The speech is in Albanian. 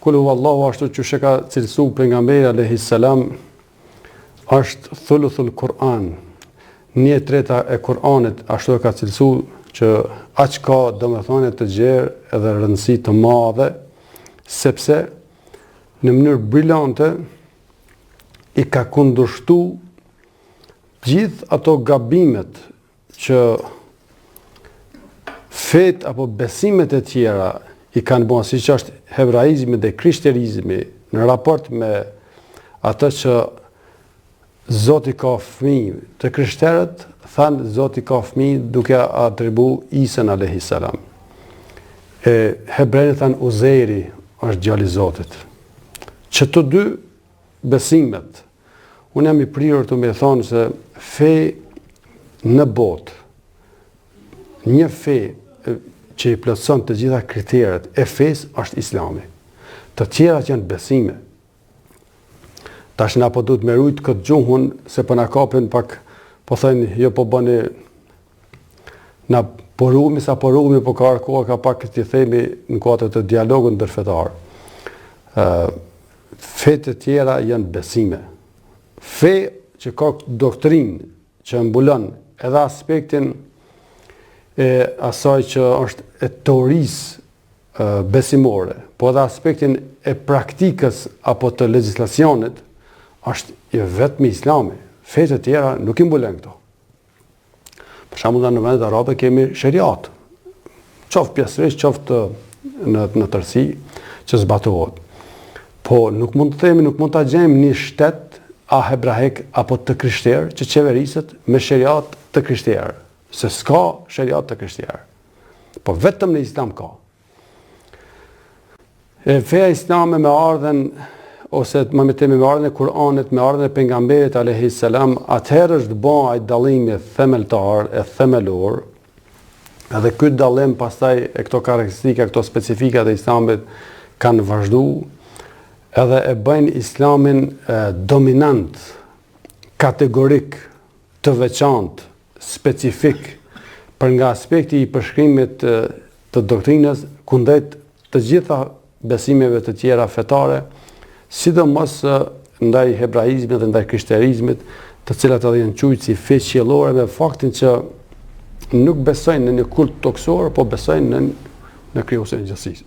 Kul huwallahu ashtu që ka cilësu pejgamberi alayhis salam është thuluthul Kur'an. 1/3 e Kur'anit ashtu e ka cilësu që aq ka domethënie të gjerë edhe rëndësi të madhe, sepse në mënyrë brillante i ka kundërshtu gjithë ato gabimet që fet apo besimet e tjera i kanë bërë, siç është hebraizmi dhe krishterizmi, në raport me atë që Zoti ka fëmijë. Të krishterët thanë Zoti ka fëmijë duke atribu Isën alayhis salam. Hebrejët thanë Uzeiri është djali i Zotit. Që të dy besimet, unë jam i prirur të më thonë se fe në botë, një fe që i plotëson të gjitha kriteret e fesë është Islami. Të tjerat janë besime. Tash na po duhet me rujt këtë gjuhun se po na kapin pak, po thënë jo po bëni na porumi sa porumi, po ka kohë ka pak të themi në kuadër të dialogut ndërfetar. Fe të tjera janë besime. Fe që ka doktrinë që mbulon edhe aspektin e asaj që është e teorisë besimore, po edhe aspektin e praktikës apo të legjislacionit, është i vetëm Islami. Fe të tjera nuk i mbulon këto. Për shembull në vendet arabe kemi sheriat, qoftë pjesërisht, qoftë në tërësi që zbatohet. Po nuk mund të themi, nuk mund ta gjejmë një shtet a hebrajik apo të krishterë që qeveriset me sheriat të krishterë, se s'ka sheriat të krishterë. Po vetëm në Islam ka. Feja islame me ardhen, ose më me themi me ardhen e Kur'anit, me ardhen e pejgamberit alayhis salam, atëherë është bën ai dallimi themeltar, e themelor, edhe ky dallim pastaj e këto karakteristika, këto specifika të Islamit kanë vazhduar, edhe e bëjnë Islamin dominant, kategorik, të veçantë, specifik, për nga aspekti i përshkrimit të doktrinës kundrejt të gjitha besimeve të tjera fetare, sidomos ndaj hebraizmit dhe ndaj krishterizmit, të cilat edhe janë quajtur si fe qiellore, me faktin që nuk besojnë në një kult toksor, po besojnë në krijuesin e gjithësisë.